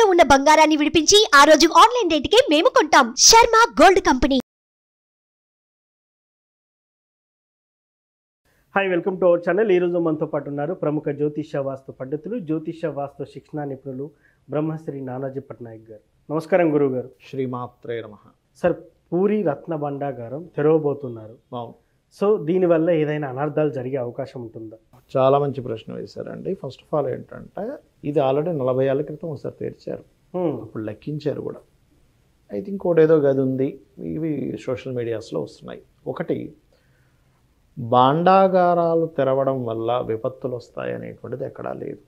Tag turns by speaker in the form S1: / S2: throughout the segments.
S1: తాకట్టులో ఉన్న బంగారాన్ని విడిపించి ఆ రోజు ఆన్లైన్ రేటుకే మేము కొంటాం. Sharma gold company.
S2: Hi, welcome to our channel. ఈరోజు మనతో పాటు ఉన్నారు ప్రముఖ జ్యోతిష వాస్తు పండితులు, జ్యోతిష వాస్తు శిక్షణ నిపుణులు బ్రహ్మశ్రీ నానాజీ పట్నాయక్ గారు. నమస్కారం గురువు గారు.
S3: శ్రీమాత్రే నమః.
S2: సార్, పూరి రత్న భండాగారం తెరవబోతున్నారు.
S3: అవును,
S2: సో దీనివల్ల ఏదైనా అనర్థాలు జరిగే అవకాశం ఉంటుందా?
S3: చాలా మంచి ప్రశ్న వేశారండి. ఫస్ట్ ఆఫ్ ఆల్ ఏంటంటే, ఇది ఆల్రెడీ 40 ఏళ్ల క్రితం ఒకసారి తెరిచారు. అప్పుడు లెక్కించారు కూడా. అయితే ఇంకోటి ఏదో గది ఉంది, ఇవి సోషల్ మీడియాస్లో వస్తున్నాయి. ఒకటి, భాండాగారాలు తెరవడం వల్ల విపత్తులు వస్తాయి అనేటువంటిది ఎక్కడా లేదు.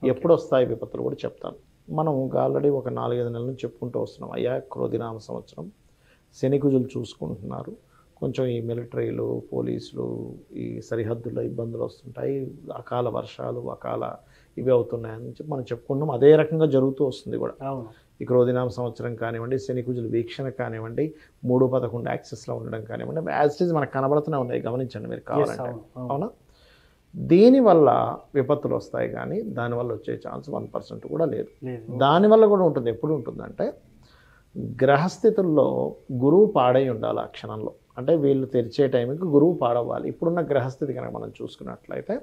S3: ఎప్పుడు వస్తాయి విపత్తులు కూడా చెప్తాను. మనం ఆల్రెడీ ఒక 4-5 నెలల నుంచి చెప్పుకుంటూ వస్తున్నాం. అయ్యా, క్రోధినామ సంవత్సరం, శని కుజులు చూసుకుంటున్నారు. కొంచెం ఈ మిలిటరీలు, పోలీసులు, ఈ సరిహద్దుల్లో ఇబ్బందులు వస్తుంటాయి, అకాల వర్షాలు, అకాల ఇవి అవుతున్నాయని చెప్పి మనం చెప్పుకుంటాం. అదే రకంగా జరుగుతూ వస్తుంది కూడా. ఈ క్రోధినామ సంవత్సరం కానివ్వండి, శని కుజులు వీక్షణ కానివ్వండి, 3-11 యాక్సెస్లో ఉండడం కానివ్వండి, యాజ్ ఇట్ ఈజ్ మనకు కనబడుతూనే ఉన్నాయి, గమనించండి మీరు కావాలంటే. అవునా? దీనివల్ల విపత్తులు వస్తాయి, కానీ దానివల్ల వచ్చే ఛాన్స్ 1% కూడా లేదు. దానివల్ల కూడా ఉంటుంది. ఎప్పుడు ఉంటుందంటే, గ్రహస్థితుల్లో గురువు పాడై ఉండాలి ఆ క్షణంలో. అంటే వీళ్ళు తెరిచే టైంకి గురువు పాడవ్వాలి. ఇప్పుడున్న గ్రహస్థితి కనుక మనం చూసుకున్నట్లయితే,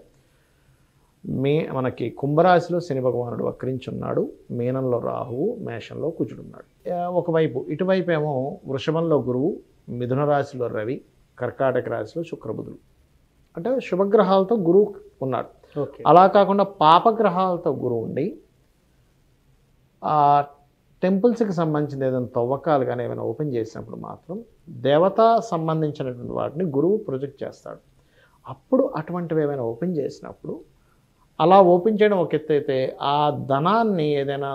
S3: మనకి కుంభరాశిలో శని భగవానుడు వక్రించున్నాడు, మీనంలో రాహువు, మేషంలో కుజుడున్నాడు. ఒకవైపు ఇటువైపు ఏమో వృషభంలో గురువు, మిథున రాశిలో రవి, కర్కాటక రాశిలో శుక్రబుధులు. అంటే శుభగ్రహాలతో గురువు ఉన్నాడు. అలా కాకుండా పాపగ్రహాలతో గురువు ఉండి టెంపుల్స్కి సంబంధించిన ఏదైనా తవ్వకాలు కానీ ఏమైనా ఓపెన్ చేసినప్పుడు మాత్రం దేవతా సంబంధించినటువంటి వాటిని గురువు ప్రొజెక్ట్ చేస్తాడు. అప్పుడు అటువంటివి ఏమైనా ఓపెన్ చేసినప్పుడు, అలా ఓపెన్ చేయడం ఒక ఎత్తు అయితే, ఆ ధనాన్ని ఏదైనా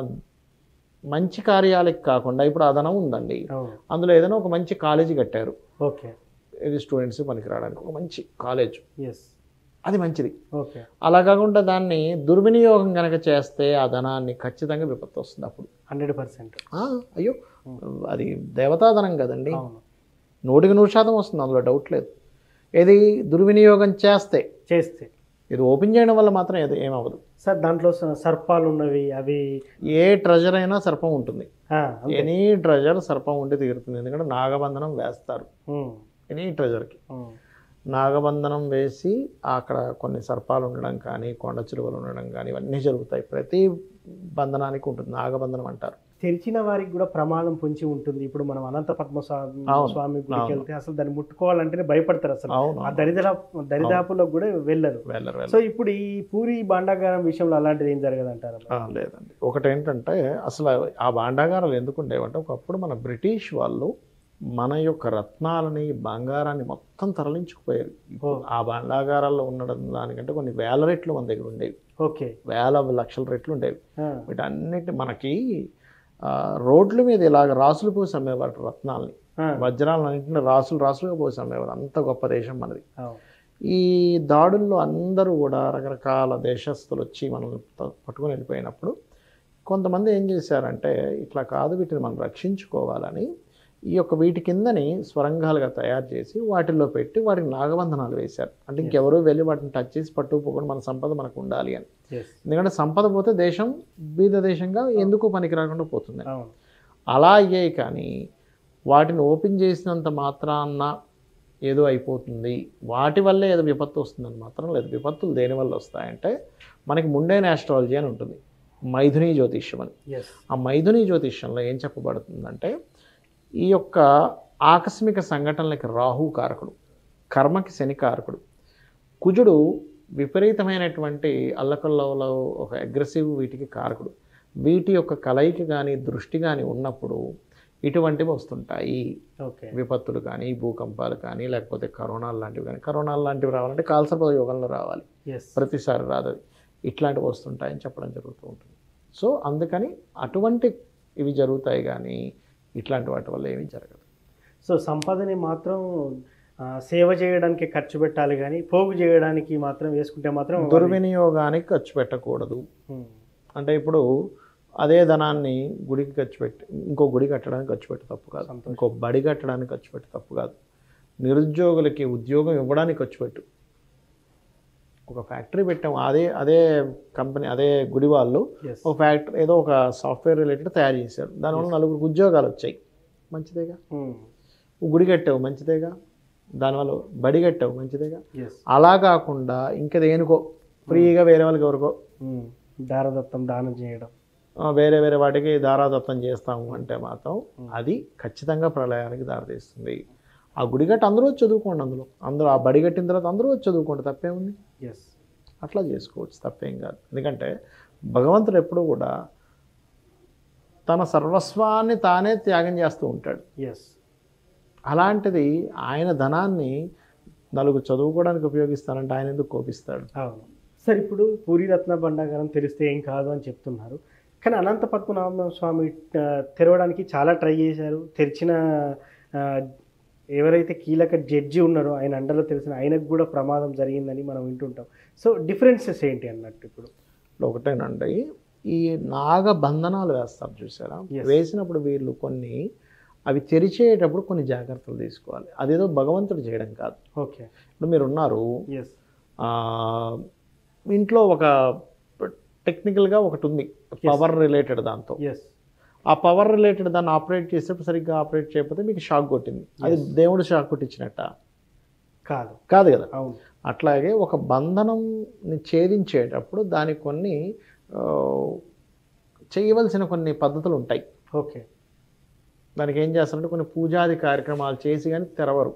S3: మంచి కార్యాలకి కాకుండా, ఇప్పుడు ఆ ధనం ఉందండి, అందులో ఏదైనా ఒక మంచి కాలేజీ కట్టారు, ఇది స్టూడెంట్స్ పనికి రావడానికి ఒక మంచి కాలేజ్, అది మంచిది. అలా కాకుండా దాన్ని దుర్వినియోగం కనుక చేస్తే ఆ ధనాన్ని ఖచ్చితంగా విపత్తు వస్తుంది. అప్పుడు
S2: 100%.
S3: అయ్యో, అది దేవతాధనం కదండి, 100% వస్తుంది, అందులో డౌట్ లేదు. ఏది దుర్వినియోగం చేస్తే ఇది ఓపెన్ చేయడం వల్ల మాత్రం ఏమవ్వదు
S2: సార్. దాంట్లో సర్పాలు ఉన్నవి, అవి
S3: ఏ ట్రెజర్ అయినా సర్పం ఉంటుంది. ఎనీ ట్రెజర్ సర్పం ఉండి తీరుతుంది. ఎందుకంటే నాగబంధనం వేస్తారు ఎనీ ట్రెజర్కి. నాగబంధనం వేసి అక్కడ కొన్ని సర్పాలు ఉండడం కానీ, కొండ చిలువలు ఉండడం కానీ, ఇవన్నీ జరుగుతాయి. ప్రతి బంధనానికి ఉంటుంది, నాగబంధనం అంటారు.
S2: తెరిచిన వారికి కూడా ప్రమాదం పొంచి ఉంటుంది. ఇప్పుడు మనం అనంత పద్మస్వామి గుడికి వెళ్తే అసలు దాన్ని ముట్టుకోవాలంటేనే భయపడతారు. అసలు ఆ దరిదాపులకు కూడా వెళ్ళరు. సో ఇప్పుడు ఈ పూరి భాండాగారం విషయంలో అలాంటిది ఏం జరగదంటారు?
S3: లేదండి. ఒకటి ఏంటంటే, అసలు ఆ భాండాగారాలు ఎందుకు ఉండేవంటే, ఒకప్పుడు మన బ్రిటిష్ వాళ్ళు మన యొక్క రత్నాలని, బంగారాన్ని మొత్తం తరలించుకుపోయారు. ఆ భాండాగారాల్లో ఉండడం దానికంటే కొన్ని వేల రెట్లు మన దగ్గర ఉండేవి. వేల లక్షల రెట్లు ఉండేవి. వీటన్నిటి మనకి రోడ్ల మీద ఇలాగ రాసులు పోసి అమ్మేవారు రత్నాలని, వజ్రాలన్నింటినీ రాసులుగా పోసి అమ్మేవారు. అంత గొప్ప దేశం మనది. ఈ దాడుల్లో అందరూ కూడా రకరకాల దేశస్తులు వచ్చి మనం పట్టుకొని వెళ్ళిపోయినప్పుడు, కొంతమంది ఏం చేశారంటే, ఇట్లా కాదు, వీటిని మనం రక్షించుకోవాలని ఈ యొక్క వీటి కిందని స్వరంగాలుగా తయారు చేసి వాటిల్లో పెట్టి వాటికి నాగబంధనాలు వేశారు. అంటే ఇంకెవరూ వెళ్ళి వాటిని టచ్ చేసి పట్టుకుపోకుండా మన సంపద మనకు ఉండాలి అని. ఎందుకంటే సంపద పోతే దేశం బీద దేశంగా ఎందుకు పనికి రాకుండా పోతుంది. అలా అయ్యాయి. కానీ వాటిని ఓపెన్ చేసినంత మాత్రాన ఏదో అయిపోతుంది, వాటి వల్లే ఏదో విపత్తు వస్తుందని మాత్రం లేదు. విపత్తులు దేనివల్ల వస్తాయంటే, మనకి ముండేన్ ఆస్ట్రాలజీ అని ఉంటుంది, మైథుని జ్యోతిష్యం అని. ఆ మైథుని జ్యోతిష్యంలో ఏం చెప్పబడుతుందంటే, ఈ యొక్క ఆకస్మిక సంఘటనలకి రాహు కారకుడు, కర్మకి శని కారకుడు, కుజుడు విపరీతమైనటువంటి అల్లకల్లలో ఒక అగ్రెసివ్ వీటికి కారకుడు. వీటి యొక్క కలయిక కానీ దృష్టి కానీ ఉన్నప్పుడు ఇటువంటివి వస్తుంటాయి. విపత్తులు కానీ, భూకంపాలు కానీ, లేకపోతే కరోనాలు లాంటివి కానీ. కరోనాలు లాంటివి రావాలంటే కాల్సర్ప యోగంలో రావాలి, ప్రతిసారి రాదు. ఇట్లాంటివి వస్తుంటాయని చెప్పడం జరుగుతూ ఉంటుంది. సో అందుకని అటువంటి ఇవి జరుగుతాయి, కానీ ఇట్లాంటి వాటి వల్ల ఏమీ జరగదు.
S2: సో సంపదని మాత్రం సేవ చేయడానికి ఖర్చు పెట్టాలి, కానీ పోగు చేయడానికి మాత్రం వేసుకుంటే మాత్రం
S3: దుర్వినియోగానికి ఖర్చు పెట్టకూడదు. అంటే ఇప్పుడు అదే ధనాన్ని గుడికి ఖర్చు పెట్టి, ఇంకో గుడి కట్టడానికి ఖర్చు పెట్టి తప్పు కాదు, ఇంకో బడి కట్టడానికి ఖర్చు పెట్టి తప్పు కాదు, నిరుద్యోగులకి ఉద్యోగం ఇవ్వడానికి ఖర్చు పెట్టు, ఒక ఫ్యాక్టరీ పెట్టాము, అదే కంపెనీ, అదే గుడి వాళ్ళు ఒక ఫ్యాక్టరీ ఏదో ఒక సాఫ్ట్వేర్ రిలేటెడ్ తయారు చేశారు, దానివల్ల 4 ఉద్యోగాలు వచ్చాయి, మంచిదేగా. గుడి కట్టావు, మంచిదేగా. దానివల్ల బడి కట్టావు, మంచిదేగా. అలా కాకుండా ఇంకా దేనికో ఫ్రీగా వేరే వాళ్ళకి ఎవరికో
S2: దారదత్తం దానం చేయడం,
S3: వేరే వేరే వాటికి దారాదత్తం చేస్తాము అంటే మాత్రం అది ఖచ్చితంగా ప్రళయానికి దారితీస్తుంది. ఆ గుడి కట్టి అందరూ వచ్చి చదువుకోండి, అందరూ ఆ బడి కట్టిన తర్వాత అందరూ వచ్చి చదువుకోండి, తప్పేముంది. అట్లా చేసుకోవచ్చు, తప్పేం కాదు. ఎందుకంటే భగవంతుడు ఎప్పుడూ కూడా తన సర్వస్వాన్ని తానే త్యాగం చేస్తూ ఉంటాడు. అలాంటిది ఆయన ధనాన్ని నలుగురు చదువుకోవడానికి ఉపయోగిస్తానంటే ఆయన ఎందుకు కోపిస్తాడు?
S2: సార్, ఇప్పుడు పూరి రత్న భండాగారం తెలిస్తే ఏం కాదు అని చెప్తున్నారు, కానీ అనంత పద్మనాభ స్వామి తెరవడానికి చాలా ట్రై చేశారు. తెరిచిన ఎవరైతే కీలక జడ్జి ఉన్నారో ఆయన అండర్లో తెలిసిన ఆయనకు కూడా ప్రమాదం జరిగిందని మనం వింటుంటాం. సో డిఫరెన్సెస్ ఏంటి అన్నట్టు ఇప్పుడు
S3: ఒకటేనండి, ఈ నాగ బంధనాలు వేస్తారు చూసారా, వేసినప్పుడు వీళ్ళు కొన్ని అవి తెరిచేటప్పుడు కొన్ని జాగ్రత్తలు తీసుకోవాలి. అదేదో భగవంతుడు చేయడం కాదు.
S2: ఓకే,
S3: ఇప్పుడు మీరు ఉన్నారు, ఇంట్లో ఒక టెక్నికల్గా ఒకటి ఉంది పవర్ రిలేటెడ్, దాంతో ఆ పవర్ రిలేటెడ్ దాన్ని ఆపరేట్ చేసేటప్పుడు సరిగ్గా ఆపరేట్ చేయకపోతే మీకు షాక్ కొట్టింది, అది దేవుడు షాక్ కొట్టించినట్ట కాదు కదా. అట్లాగే ఒక బంధనంని ఛేదించేటప్పుడు దానికి కొన్ని చేయవలసిన కొన్ని పద్ధతులు ఉంటాయి.
S2: ఓకే,
S3: దానికి ఏం చేస్తారంటే కొన్ని పూజాది కార్యక్రమాలు చేసి కానీ తెరవరు.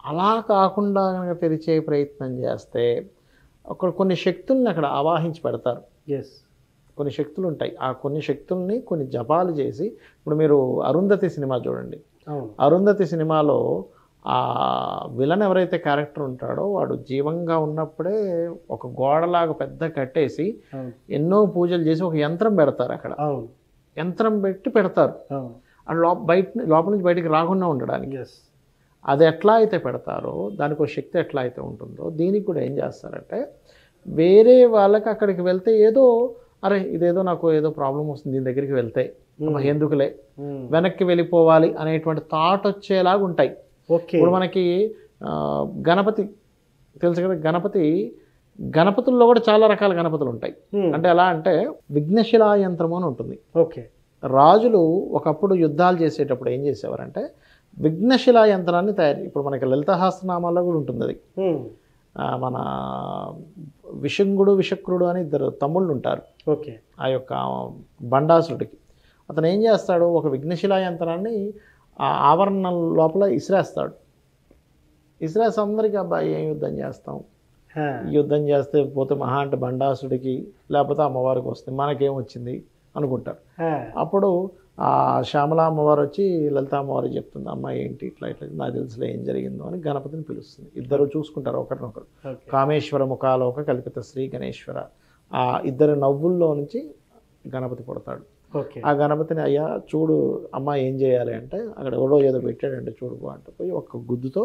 S3: అలా కాకుండా కనుక తెరిచే ప్రయత్నం చేస్తే అక్కడ కొన్ని శక్తుల్ని అక్కడ ఆవాహించి పెడతారు. కొన్ని శక్తులు ఉంటాయి, ఆ కొన్ని శక్తుల్ని కొన్ని జపాలు చేసి, ఇప్పుడు మీరు అరుంధతి సినిమా చూడండి, అరుంధతి సినిమాలో ఆ విలన్ ఎవరైతే క్యారెక్టర్ ఉంటాడో వాడు జీవంగా ఉన్నప్పుడే ఒక గోడలాగా పెద్ద కట్టేసి ఎన్నో పూజలు చేసి ఒక యంత్రం పెడతారు అక్కడ, యంత్రం పెడతారు అది లోపల నుంచి బయటికి రాకుండా ఉండడానికి. అది ఎట్లా అయితే పెడతారో దానికి ఒక శక్తి ఎట్లా అయితే ఉంటుందో దీనికి కూడా ఏం చేస్తారంటే వేరే వాళ్ళకి అక్కడికి వెళ్తే ఏదో అరే ఇదేదో నాకు ఏదో ప్రాబ్లం వస్తుంది దీని దగ్గరికి వెళ్తే ఎందుకులే వెనక్కి వెళ్ళిపోవాలి అనేటువంటి థాట్ వచ్చేలాగా ఉంటాయి. ఇప్పుడు మనకి గణపతి తెలుసు కదా, గణపతుల్లో కూడా చాలా రకాల గణపతులు ఉంటాయి. అంటే ఎలా అంటే విఘ్నశిలా యంత్రము అని ఉంటుంది.
S2: ఓకే,
S3: రాజులు ఒకప్పుడు యుద్ధాలు చేసేటప్పుడు ఏం చేసేవారంటే విఘ్నశిలా యంత్రాన్ని ఇప్పుడు మనకి లలితహాస్త్రనామాల్లో కూడా ఉంటుంది అది. మన విశంగుడు విశక్రుడు అని 2 తమ్ముళ్ళు ఉంటారు.
S2: ఓకే,
S3: ఆ యొక్క బండాసుడికి అతను ఏం చేస్తాడు, ఒక విఘ్నశిలా యంత్రాన్ని ఆ ఆవరణ లోపల ఇసిరేస్తాడు. ఇసిరేసి అందరికీ అబ్బాయి ఏం యుద్ధం చేస్తాం, యుద్ధం చేస్తే పోతే మహా అంటే బండాసుడికి లేకపోతే అమ్మవారికి వస్తుంది, మనకేమొచ్చింది అనుకుంటారు. అప్పుడు ఆ శ్యామల అమ్మవారు వచ్చి లలిత అమ్మవారికి చెప్తుంది, అమ్మ ఏంటి ఇట్లా ఇట్లా నాకు తెలుసులే ఏం జరిగిందో అని గణపతిని పిలుస్తుంది. ఇద్దరు చూసుకుంటారు ఒకరినొకరు. కామేశ్వర ముఖాలోక కల్పిత శ్రీ గణేశ్వర, ఆ ఇద్దరు నవ్వుల్లో నుంచి గణపతి పుడతాడు. ఆ గణపతిని అయ్యా చూడు అమ్మ ఏం చేయాలి అంటే అక్కడ ఎవడో ఏదో పెట్టాడంటే చూడుకో అంటే పోయి ఒక గుద్దుతో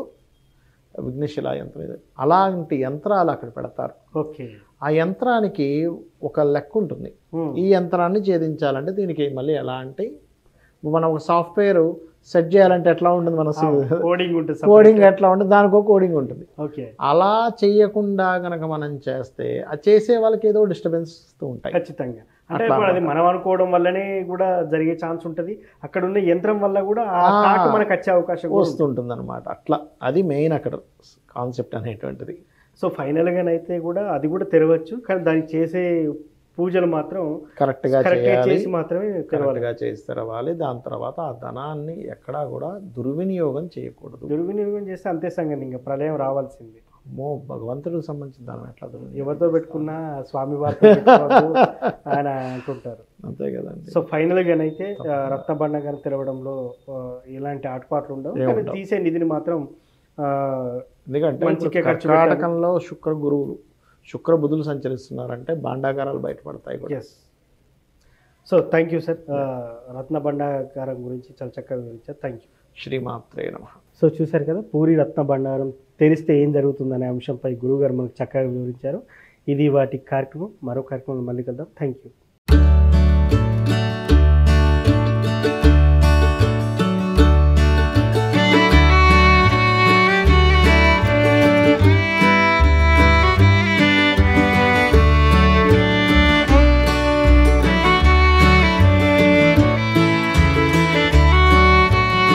S3: విఘ్నశిలా యంత్రం ఇది అలాంటి యంత్రాలు అక్కడ పెడతారు.
S2: ఓకే,
S3: ఆ యంత్రానికి ఒక లెక్క ఉంటుంది. ఈ యంత్రాన్ని ఛేదించాలంటే దీనికి మళ్ళీ ఎలా అంటే మనం ఒక సాఫ్ట్వేర్ సెట్ చేయాలంటే ఎట్లా ఉంటుంది, మన కోడింగ్ ఎట్లా ఉంటుంది, దానికి ఒక కోడింగ్ ఉంటుంది. అలా చేయకుండా కనుక మనం చేస్తే ఆ చేసే వాళ్ళకి ఏదో డిస్టర్బెన్స్ ఉంటాయి
S2: ఖచ్చితంగా. అంటే అది మనం అనుకోవడం వల్లనే కూడా జరిగే ఛాన్స్ ఉంటుంది, అక్కడ ఉన్న యంత్రం వల్ల కూడా మనకు వచ్చే అవకాశం
S3: వస్తుంటుంది అనమాట. అట్లా అది మెయిన్ అక్కడ కాన్సెప్ట్ అనేటువంటిది.
S2: సో ఫైనల్గానైతే కూడా అది కూడా తెరవచ్చు, కానీ దానికి చేసే పూజలు మాత్రం
S3: కరెక్ట్గా
S2: చేసి మాత్రమే
S3: కరెక్ట్గా చేసి తెరవాలి. దాని తర్వాత ఆ ధనాన్ని ఎక్కడా కూడా దుర్వినియోగం చేయకూడదు.
S2: దుర్వినియోగం చేస్తే అంతే సంగతి, ఇంకా ప్రళయం రావాల్సింది.
S3: అమ్మో, భగవంతుడికి సంబంధించిన ధనం ఎట్లా
S2: ఎవరితో పెట్టుకున్నా స్వామి వారితో ఆయన అంటుంటారు,
S3: అంతే కదండి.
S2: సో ఫైనల్గానైతే రత్న భండాగారం తెరవడంలో ఎలాంటి ఆటపాట్లు ఉండవు, తీసే నిధిని మాత్రం
S3: ఎందుకంటే కర్కాటకంలో శుక్ర బుధులు సంచరిస్తున్నారంటే భాండాగారాలు బయటపడతాయి కూడా.
S2: సో థ్యాంక్ యూ సార్, రత్న భండాగారం గురించి చాలా చక్కగా వివరించారు. Thank you.
S3: శ్రీమాత్రే నమః.
S2: సో చూశారు కదా, పూరి రత్న భండారం తెరిస్తే ఏం జరుగుతుందనే అంశంపై గురువుగారు మనకు చక్కగా వివరించారు. ఇది వాటి కార్యక్రమం. మరో కార్యక్రమం మళ్ళీ కలుద్దాం. Thank you.